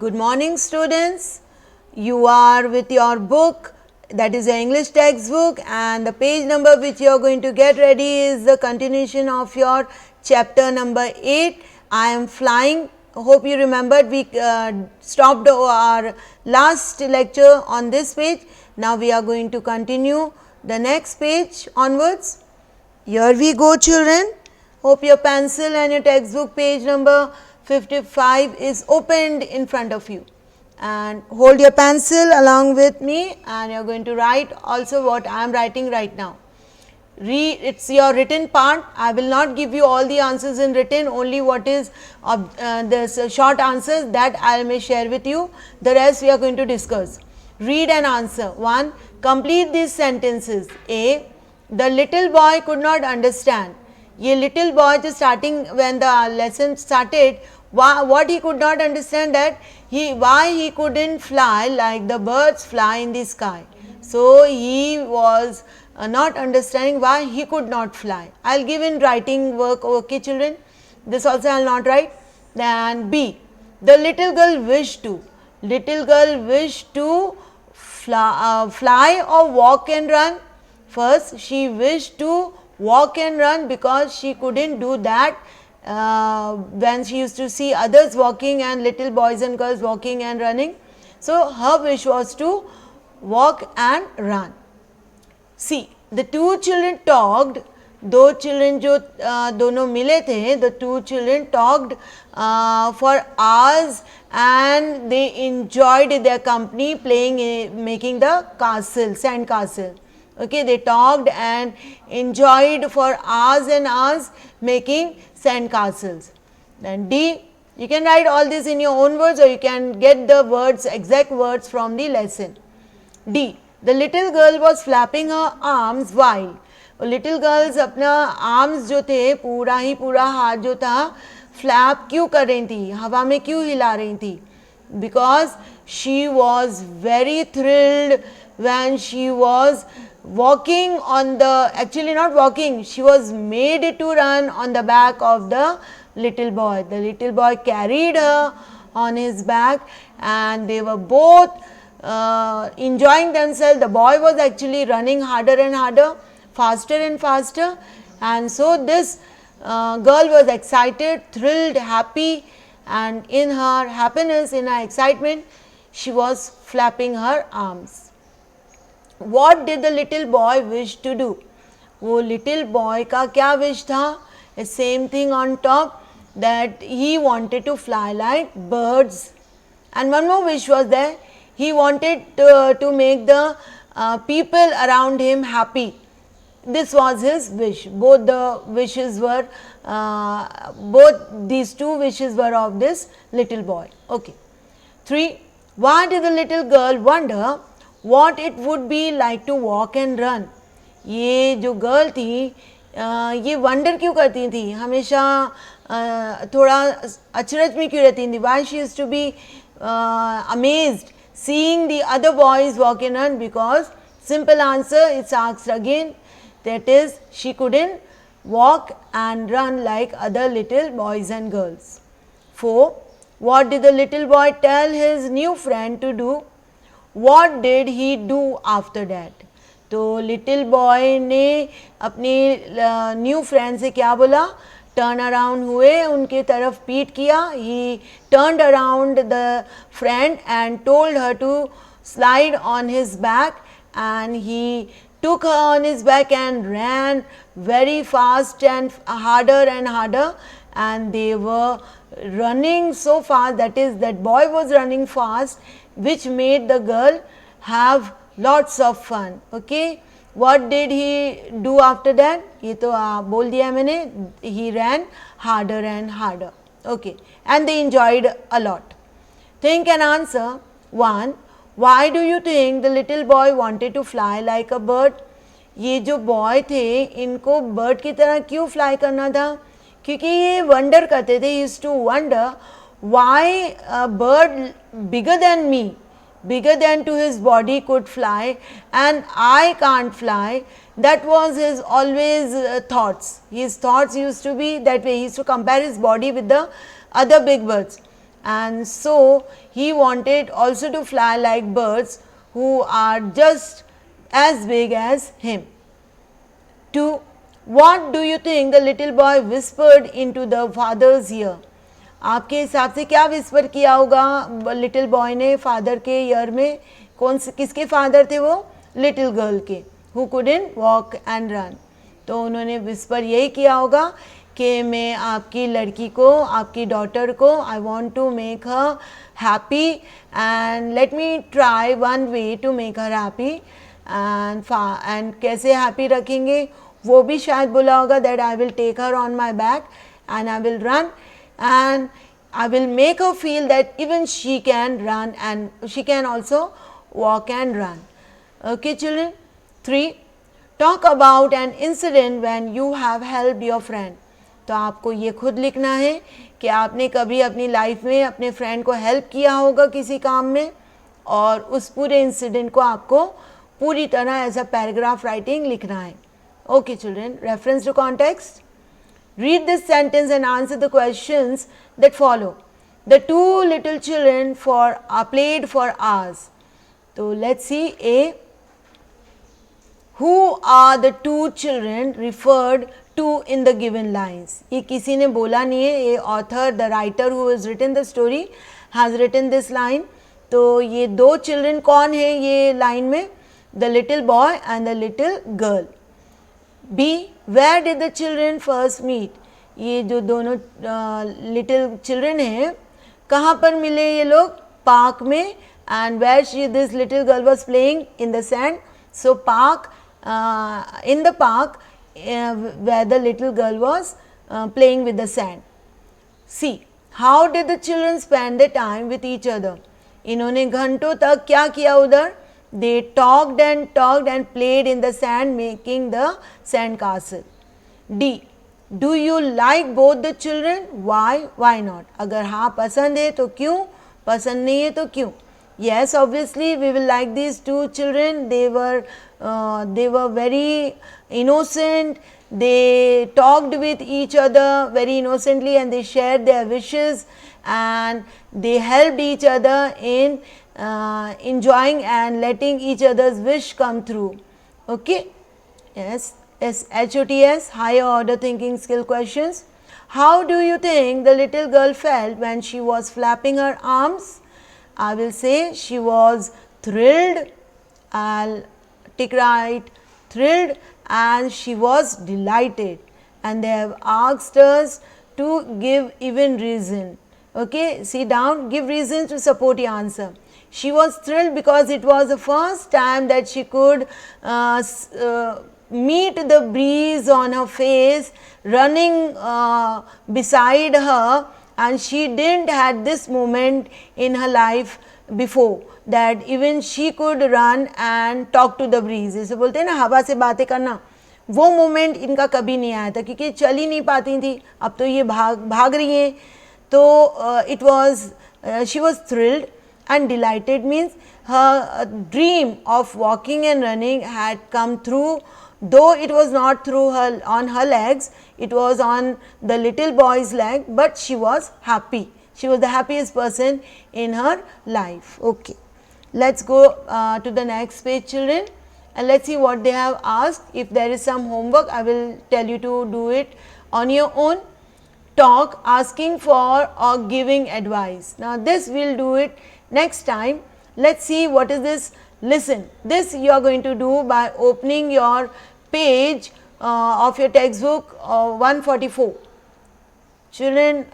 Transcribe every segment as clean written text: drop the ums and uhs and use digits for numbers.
Good morning, students. You are with your book, that is your English textbook, and the page number which you are going to get ready is the continuation of your chapter number 8. I am flying. Hope you remembered we stopped our last lecture on this page. Now we are going to continue the next page onwards. Here we go, children. Hope your pencil and your textbook page number 55 is opened in front of you, and hold your pencil along with me, and you are going to write also what I am writing right now. Read, it is your written part. I will not give you all the answers in written, only what is this short answers that I may share with you. The rest we are going to discuss. Read and answer. 1. Complete these sentences. A. The little boy could not understand. Ye little boy just starting when the lesson started, what he could not understand, that why he couldn't fly like the birds fly in the sky. So he was not understanding why he could not fly. I will give in writing work, okay children, this also I will not write. Then B. The little girl wished to. Little girl wished to fly or walk and run. First she wished to walk and run because she couldn't do that when she used to see others walking and little boys and girls walking and running. So her wish was to walk and run. See, the two children talked. दो children जो दोनों मिले थे, the two children talked for hours and they enjoyed their company playing, making the castle, sand castle. Okay, they talked and enjoyed for hours and hours making sand castles. Then D, you can write all this in your own words or you can get the words, exact words from the lesson. D, the little girl was flapping her arms while. Little girls अपना arms जो थे पूरा ही पूरा हाथ जो था flap क्यों कर रही थी, हवा में क्यों हिला रही थी? Because she was very thrilled when she was walking on the, actually not walking, she was made to run on the back of the little boy. The little boy carried her on his back and they were both enjoying themselves. The boy was actually running harder and harder, faster and faster, and so this girl was excited, thrilled, happy, and in her happiness, in her excitement, she was flapping her arms. What did the little boy wish to do? वो little boy का क्या wish था? The same thing on top, that he wanted to fly like birds. And one more wish was there. He wanted to make the people around him happy. This was his wish. Both the wishes were, both these two wishes were of this little boy. Okay. 3. Why did the little girl wonder what it would be like to walk and run? ये जो girl थी ये wonder क्यों करती थी, हमेशा थोड़ा अचरज में क्यों रहती थी? Why she used to be amazed seeing the other boys walk and run? Because simple answer, it's asked again, that is she couldn't walk and run like other little boys and girls. 4. What did the little boy tell his new friend to do? What did he do after that? तो little boy ने अपने new friend से क्या बोला? Turn around हुए, उनके तरफ पीठ किया. He turned around the friend and told her to slide on his back, and he took her on his back and ran very fast and harder, and they were running so fast, that is that boy was running fast, which made the girl have lots of fun. Okay, what did he do after that? ये तो बोल दिया मैंने, he ran harder and harder. Okay, and they enjoyed a lot. Think and answer. 1. Why do you think the little boy wanted to fly like a bird? ये जो boy थे इनको bird की तरह क्यों फ्लाई करना था? क्योंकि ये वंडर करते थे, used to wonder why a bird bigger than me, bigger than to his body could fly and I can't fly. That was his always thoughts. His thoughts used to be that way. He used to compare his body with the other big birds. and so he wanted also to fly like birds who are just as big as him. 2. What do you think the little boy whispered into the father's ear? आपके हिसाब से क्या whisper किया होगा little boy ने father के year में? कौन से किसके फादर थे वो? लिटिल गर्ल के, who couldn't walk and run. तो उन्होंने विस्पर यही किया होगा कि मैं आपकी लड़की को, आपकी डॉटर को, I want to make her happy and let me try one way to make her happy and कैसे हैप्पी रखेंगे वो भी शायद बोला होगा that I will take her on my back and I will run and I will make her feel that even she can run and she can also walk and run. Okay children. 3. Talk about an incident when you have helped your friend. तो आपको ये खुद लिखना है कि आपने कभी अपनी लाइफ में अपने फ्रेंड को हेल्प किया होगा किसी काम में, और उस पूरे इंसिडेंट को आपको पूरी तरह एज अ पैराग्राफ राइटिंग लिखना है. Okay children, reference to context. Read this sentence and answer the questions that follow. The two little children played for hours. So let's see. A. Who are the two children referred to in the given lines? ये किसी ने बोला नहीं है, ये author, the writer who has written the story has written this line. तो ये दो children कौन है ये line में? The little boy and the little girl. B. Where did the children first meet? ये जो दोनों लिटिल चिल्ड्रन हैं कहाँ पर मिले ये लोग? पार्क में. and where this little girl was playing in the sand. So park, in the park where the little girl was playing with the sand. See, how did the children spend their time with each other? इन्होंने घंटों तक क्या किया उधर? They talked and played in the sand, making the sand castle. D. Do you like both the children? Why? Why not? अगर हाँ पसंद है तो क्यों? पसंद नहीं है तो क्यों? Yes, obviously we will like these two children. They were very innocent. They talked with each other very innocently and they shared their wishes and they helped each other in enjoying and letting each other's wish come through. Okay? Yes. HOTS, higher order thinking skill questions. How do you think the little girl felt when she was flapping her arms? I will say she was thrilled. I'll tick right, thrilled, and she was delighted. And they have asked us to give even reason. Okay, see down, give reasons to support your answer. She was thrilled because it was the first time that she could meet the breeze on her face running beside her, and she didn't had this moment in her life before that even she could run and talk to the breeze. जैसे बोलते हैं ना हवा से बातें करना, वो moment इनका कभी नहीं आया था क्योंकि चल ही नहीं पाती थी, अब तो ये भाग रही हैं. तो it was she was thrilled and delighted means her dream of walking and running had come through. Though it was not through her on her legs, it was on the little boy's leg, but she was happy. She was the happiest person in her life. Okay, let's go to the next page, children, and let's see what they have asked. If there is some homework, I will tell you to do it on your own. Talk, asking for or giving advice. Now this we'll do it next time. Let's see what is this. Listen, this you are going to do by opening your page of your textbook 144. Children,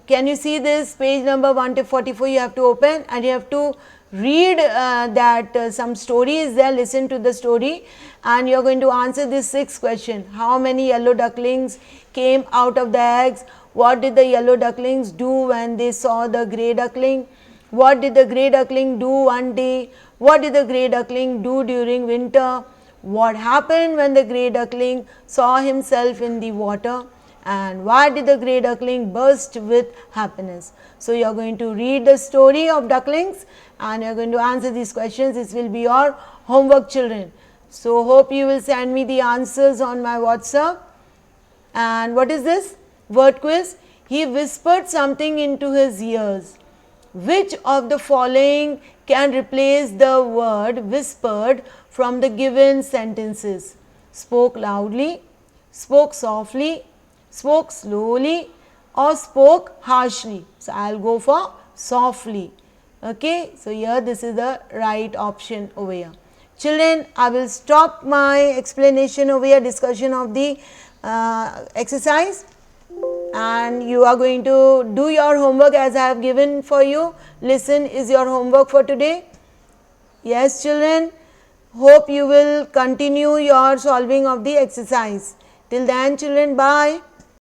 can you see this page number 144? You have to open and you have to read that some story is there, listen to the story, and you are going to answer this 6th question. How many yellow ducklings came out of the eggs? What did the yellow ducklings do when they saw the grey duckling? What did the grey duckling do one day? What did the grey duckling do during winter? What happened when the grey duckling saw himself in the water? And why did the grey duckling burst with happiness? So you are going to read the story of ducklings and you are going to answer these questions. This will be your homework, children. So hope you will send me the answers on my WhatsApp. And what is this? Word quiz. He whispered something into his ears. Which of the following can replace the word whispered from the given sentences? Spoke loudly, spoke softly, spoke slowly, or spoke harshly. So, I will go for softly. Okay. So, here this is the right option over here. Children, I will stop my explanation over here, discussion of the exercise, and you are going to do your homework as I have given for you. Listen is your homework for today. Yes, children, hope you will continue your solving of the exercise. Till then, children, bye.